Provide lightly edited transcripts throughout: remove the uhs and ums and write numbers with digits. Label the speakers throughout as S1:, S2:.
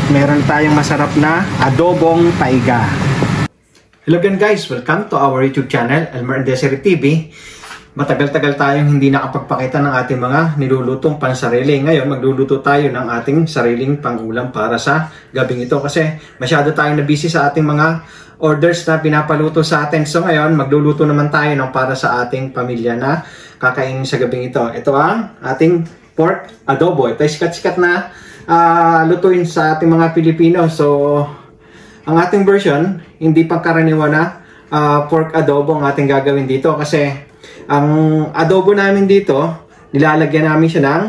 S1: meron tayong masarap na adobong paiga. Hello again guys, welcome to our YouTube channel, Elmer and Desiree TV. Matagal-tagal tayong hindi nakapagpakita ng ating mga nilulutong pansarili. Ngayon, magluluto tayo ng ating sariling pangulam para sa gabing ito kasi masyado tayong nabisi sa ating mga orders na pinapaluto sa atin. So ngayon, magluluto naman tayo ng para sa ating pamilya na kakainin sa gabing ito. Ito ang ating pork adobo. Ito ay sikat-sikat na lutuin sa ating mga Pilipino. So, ang ating version, hindi pangkaraniwan na pork adobo ang ating gagawin dito kasi ang adobo namin dito, nilalagyan namin siya ng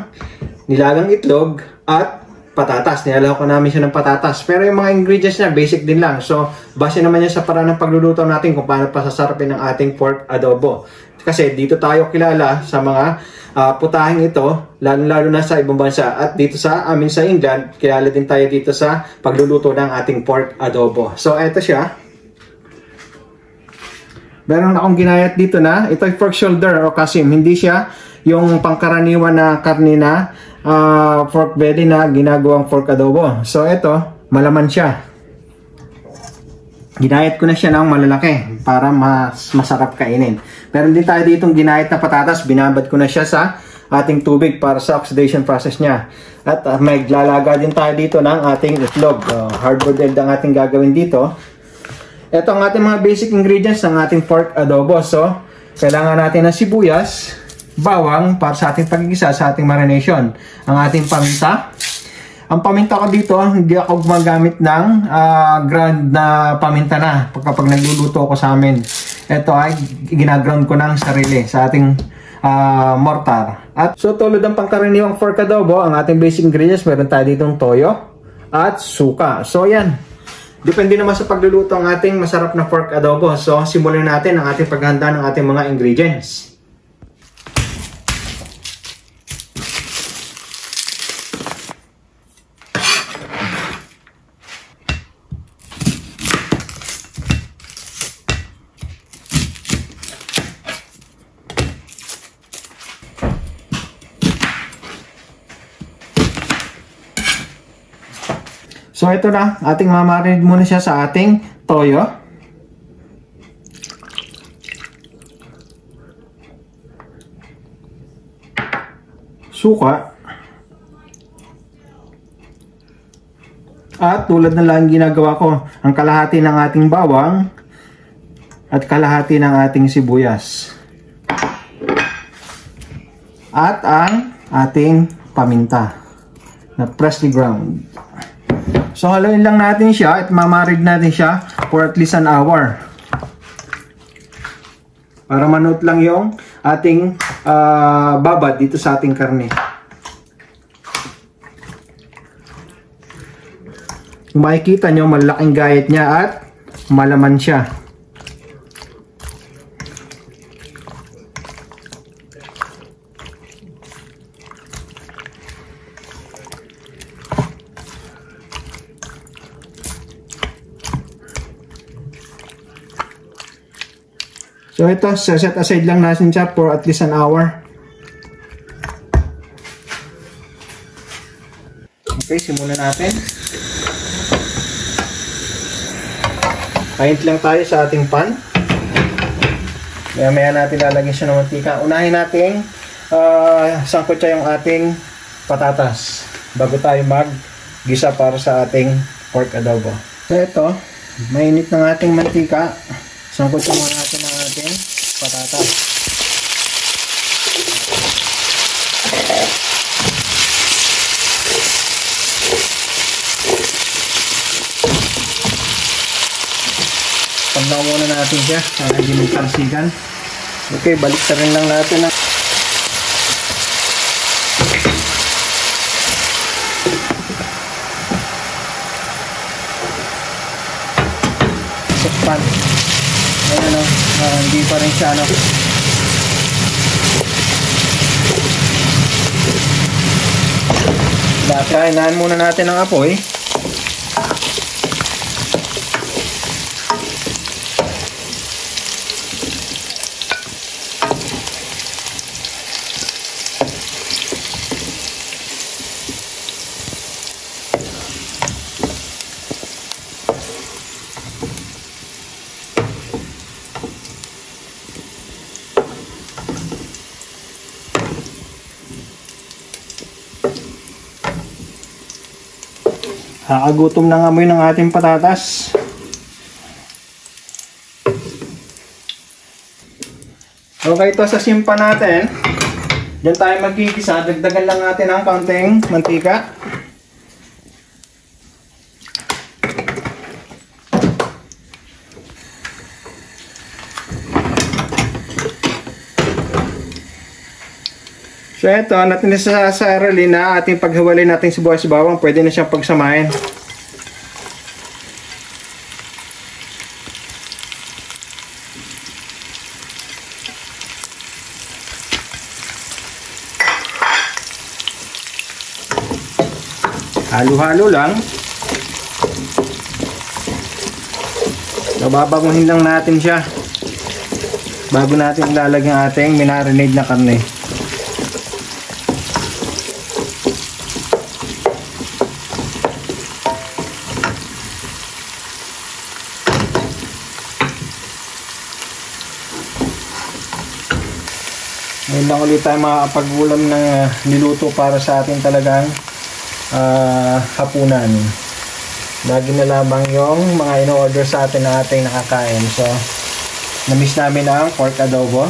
S1: nilagang itlog at patatas. Nilalagyan namin siya ng patatas. Pero yung mga ingredients niya, basic din lang. So, base naman yan sa paraan ng pagluluto natin kung paano pasasarapin ang ating pork adobo. Kasi dito tayo kilala sa mga putahing ito, lalo na sa ibang bansa. At dito sa amin sa England, kilala din tayo dito sa pagluluto ng ating pork adobo. So, eto siya. Meron akong ginayat dito na, ito ay pork shoulder o kasim. Hindi siya yung pangkaraniwan na karne na pork belly na ginagawang pork adobo. So, ito, malaman siya. Ginayat ko na siya ng malalaki para mas masarap kainin. Meron din tayo ditong ginayat na patatas. Binabad ko na siya sa ating tubig para sa oxidation process niya. At may lalaga din tayo dito ng ating itlog. Hard-boiled egg ang ating gagawin dito. Ito ang ating mga basic ingredients ng ating pork adobo. So, kailangan natin ng sibuyas, bawang para sa ating pagigisa sa ating marination. Ang ating paminta. Ang paminta ko dito, hindi ako gumagamit ng ground na paminta na kapag nagluluto ko sa amin. Ito ay ginaground ko ng sarili sa ating mortar. At so, tulad ng pangkaraniwang pork adobo, ang ating basic ingredients, meron tayo ditong toyo at suka. So, yan. Depende naman sa pagluluto ang ating masarap na pork adobo. So, simulan natin ang ating paghahanda ng ating mga ingredients. So, ito na. Ating mamarinate muna siya sa ating toyo. Suka. At tulad na lang ginagawa ko, ang kalahati ng ating bawang at kalahati ng ating sibuyas. At ang ating paminta na freshly ground. So, haluin lang natin siya at mamarinate natin siya for at least an hour. Para manood lang yung ating babad dito sa ating karne. Kung makikita nyo, malaking gayat niya at malaman siya. So ito, set aside lang natin siya for at least an hour. Okay, simulan natin. Paint lang tayo sa ating pan. Maya-maya natin lalagyan siya ng mantika. Unahin natin sangkot siya yung ating patatas bago tayo mag-gisa para sa ating pork adobo. So ito, mainit ng ating mantika. Sangkot muna natin ang ating patatas. Paglaw muna natin siya para hindi magtalsikan. Okay, balik na rin lang natin na. Pan. Ayan o, hindi pa rin siya Kainaan muna natin ang apoy. Kakagutom ng amoy ng ating patatas. Okay, ito sa simpa natin. Diyan tayo magkikisa. Dagdagan lang natin ng kaunting mantika. So ito, natin sa aralin na ating paghiwalay natin sibuyas bawang, pwede na siyang pagsamahin. Halo-halo lang. So, babaguhin lang natin siya bago natin ilalagay ang ating minarinade na karne. Ngayon lang ulit tayo makakapag-ulam ng niluto para sa atin talagang hapunan. Lagi na lamang yung mga in-order sa atin na ating nakakain. So, na-miss namin ang pork adobo.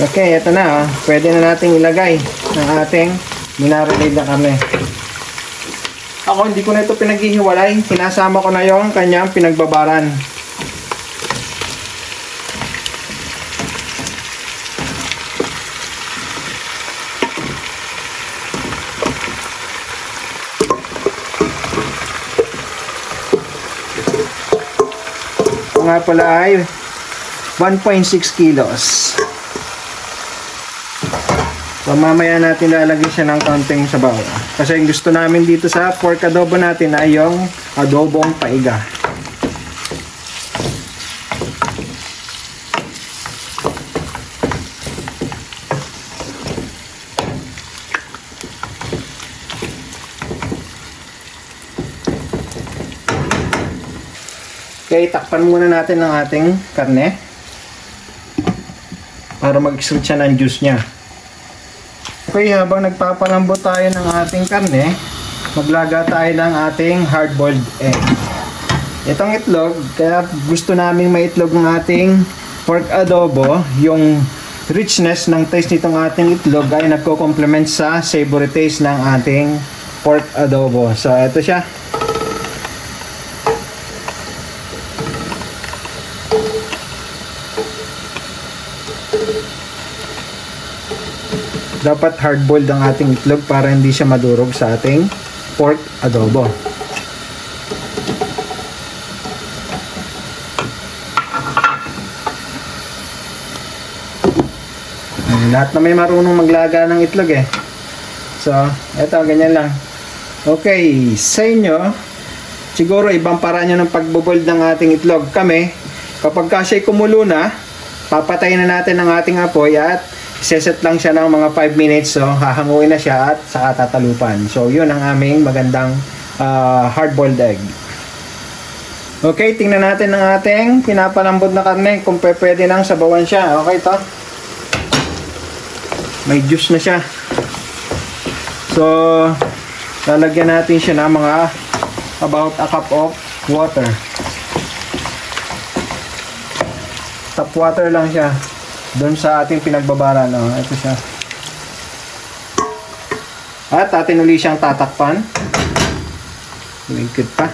S1: Okay, ito na. Pwede na nating ilagay ng ating minarinade na karne. Ako, hindi ko na ito pinaghihiwalay. Sinasama ko na yung kanyang pinagbabaran. Nga pala ay 1.6 kilos. So mamaya natin lalagyan siya ng kaunting sabaw. Kasi yung gusto namin dito sa pork adobo natin ay yung adobong paiga. Okay, takpan muna natin ang ating karne para mag-extract siya ng juice niya. Okay, habang nagpapalambot tayo ng ating karne, maglaga tayo ng ating hard-boiled egg. Itong itlog, kaya gusto naming maitlog ng ating pork adobo, yung richness ng taste nitong ating itlog ay nagko-complement sa savory taste ng ating pork adobo. So, ito siya. Dapat hard-boiled ang ating itlog para hindi siya madurog sa ating pork adobo. Lahat na may marunong maglaga ng itlog eh. So, eto, ganyan lang. Okay, sa inyo, siguro ibang paraan nyo ng pagboboiled ng ating itlog. Kami, kapag siya'y kumulo na, papatayin na natin ang ating apoy at iseset lang siya ng mga 5 minutes. So, hahanguin na siya at saka tatalupan. So, yun ang aming magandang hard-boiled egg. Okay, tingnan natin ang ating pinapalambot na karne kung pwede nang sabawan siya. Okay, to. May juice na siya. So, lalagyan natin siya ng mga about a cup of water. Tap water lang siya. Doon sa ating pinagbabaran, ito siya. At atin uli siyang tatakpan. Lingkid pa.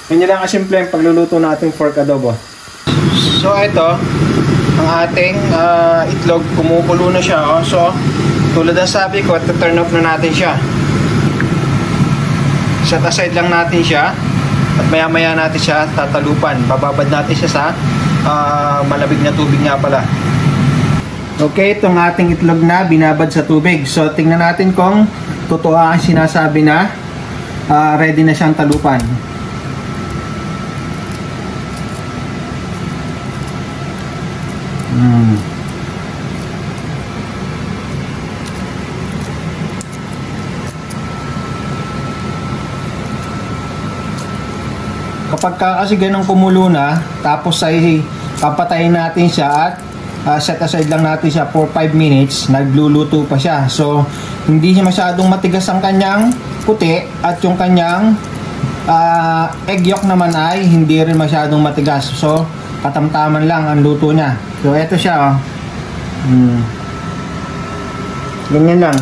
S1: Ganyan lang kasimple ang pagluluto ng ating pork adobo. So ito, ang ating itlog, kumukulo na siya. So, tulad ng sabi ko, turn off na natin siya. Set aside lang natin siya. At maya-maya natin siya tatalupan. Bababad natin siya sa malamig na tubig nga pala. Okay, itong ating itlog na binabad sa tubig. So, tingnan natin kung totoo ang sinasabi na ready na siyang talupan. Kapag kasi ganun kumulo na, tapos ay papatayin natin siya at set aside lang natin siya for 5 minutes, nagluluto pa siya. So, hindi siya masyadong matigas ang kanyang puti at yung kanyang egg yolk naman ay hindi rin masyadong matigas. So, katamtaman lang ang luto niya. So, eto siya, oh. Ganyan lang.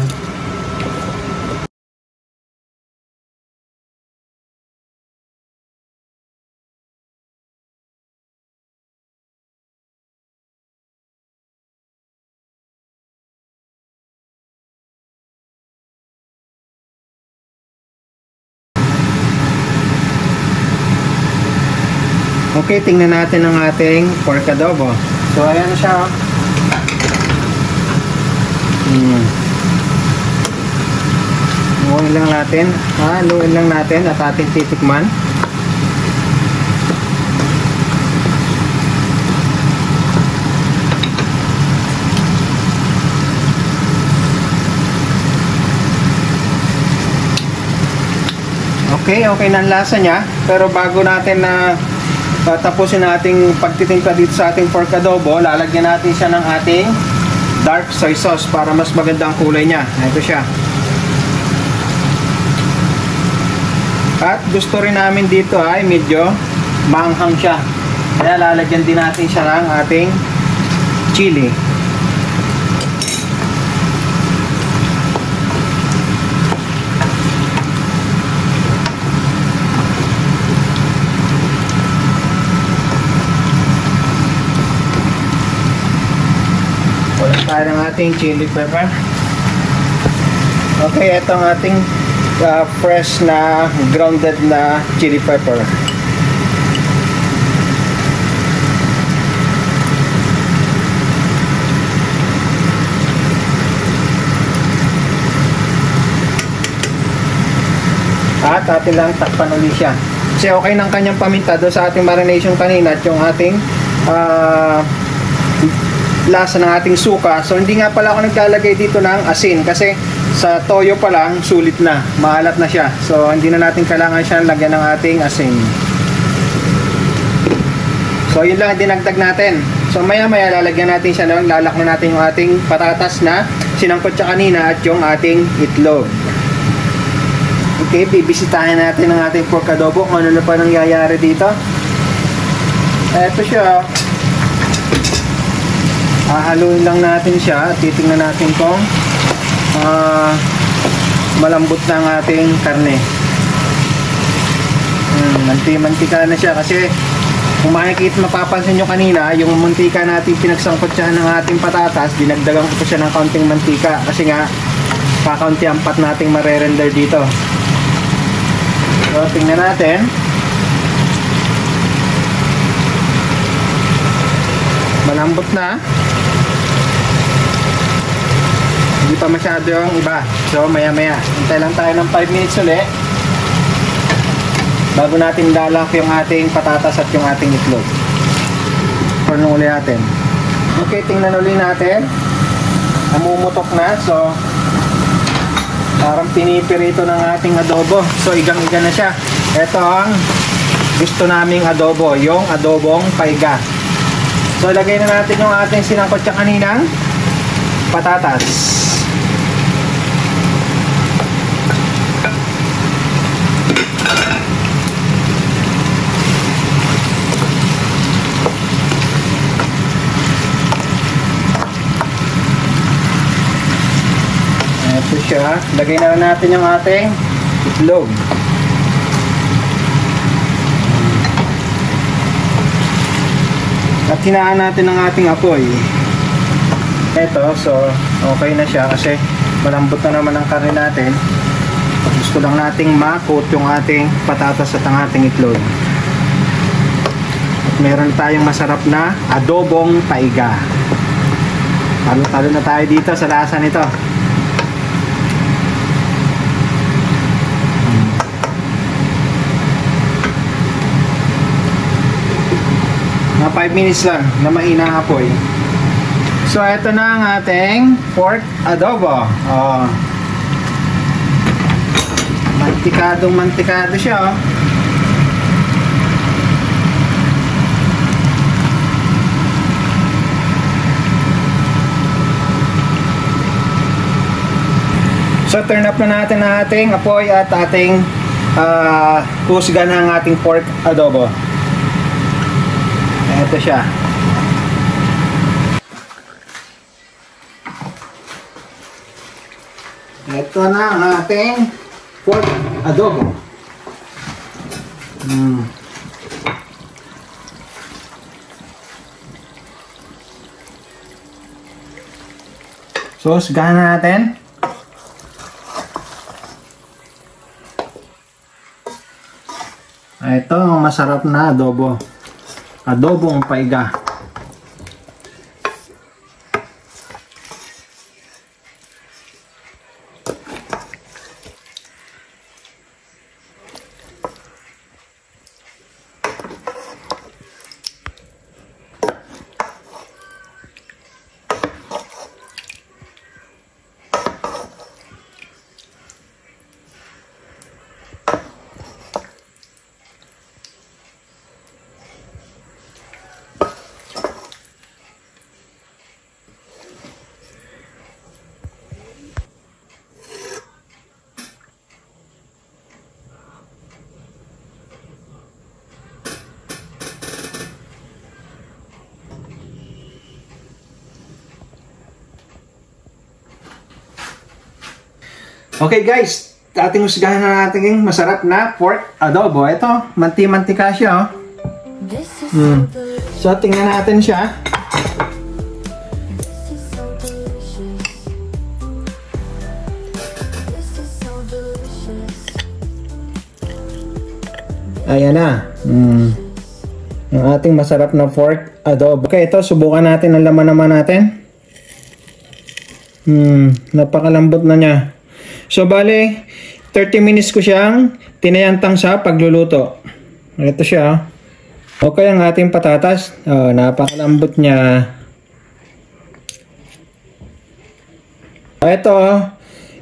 S1: Okay, tingnan natin ang ating pork adobo. So, ayan siya. Haluin lang natin at ating titikman. Okay na ang lasa niya. Pero bago natin na tapusin nating pagtitimpla dito sa ating pork adobo, lalagyan natin siya ng ating dark soy sauce para mas maganda ang kulay niya. Ito siya. At gusto rin namin dito ay medyo maanghang siya. Kaya lalagyan din natin siya ng ating chili. Wala tayo ng ating chili pepper. Okay, ito ang ating fresh na grounded na chili pepper. At atin lang takpan ulit siya. Kasi okay ng kanyang paminta doon sa ating marination kanina at yung ating lasa ng ating suka. So hindi nga pala ako naglalagay dito ng asin kasi sa toyo pa lang sulit na, maalat na siya. So hindi na natin kailangan siya lagyan ng ating asin. So yun lang dinagdag natin. So maya lalagyan natin siya ng lalak na natin yung ating patatas na sinangkot siya kanina at yung ating itlog. Okay, bibisitahin natin ang ating pork adobo kung ano na pa nangyayari dito. Eto siya. Hahaluin lang natin siya at titingnan natin kung malambot na ang ating karne. Mantika na siya kasi kung makikita, mapapansin nyo kanina yung mantika natin pinagsangkot siya ng ating patatas, dinagdagan ko siya ng kaunting mantika kasi nga kakaunti ang pat nating marerender dito. So tingnan natin. Malambot na. Hindi pa masyado yung iba. So maya hintay lang tayo ng 5 minutes ulit bago natin lalak yung ating patatas at yung ating itlog. Turn ulit natin. Okay, tingnan ulit natin. Namumutok na. So parang pinipirito ng ating adobo. So igang-iga na siya. Ito ang gusto naming adobo, yung adobong paiga. So lagay na natin yung ating sinangkot siya kaninang patatas. Ito siya. Lagay na natin yung ating itlog. At hinaan natin ang ating apoy. Ito, so okay na siya kasi malambot na naman ang karne natin. Gusto lang nating ma-coat yung ating patatas at ang ating itlog. At meron tayong masarap na adobong paiga. Talo-talo na tayo dito sa lasa nito. Mga 5 minutes lang na mahina ang apoy. So ito na ang ating pork adobo. Mantikado siya. turn up na natin ang ating apoy at ating husga ng ating pork adobo. Ito siya. Ito na ang ating pork adobo. So, husgahan natin. Ito ang masarap na adobo. Adobong paiga. Okay guys, ating husgahan na natin yung masarap na pork adobo. Ito, manti-mantika siya. So, tingnan natin siya. Ayan na. Ang ating masarap na pork adobo. Okay, ito, subukan natin ang laman naman natin. Napakalambot na niya. So, bale, 30 minutes ko siyang tinayantang sa pagluluto. Ito siya. Okay, ang ating patatas. Napakalambot niya. Ito,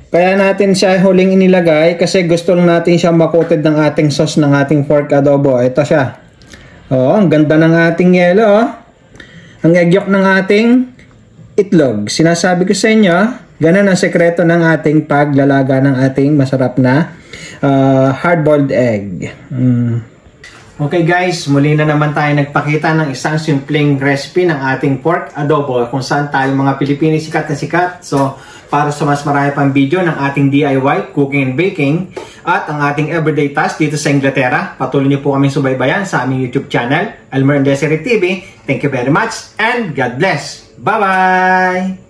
S1: kaya natin siya huling inilagay kasi gusto lang natin siya makotid ng ating sauce ng ating pork adobo. Ito siya. Ang ganda ng ating yelo. Ang egg yolk ng ating itlog. Sinasabi ko sa inyo, ganun ang sekreto ng ating paglalaga ng ating masarap na hard-boiled egg. Okay guys, muli na naman tayo nagpakita ng isang simpleng recipe ng ating pork adobo kung saan tayo mga Pilipino sikat na sikat. So, para sa mas marami pang video ng ating DIY, cooking and baking, at ang ating everyday task dito sa Inglaterra, patuloy niyo po kaming subaybayan sa aming YouTube channel, Elmer and Desiree TV. Thank you very much and God bless. Bye-bye!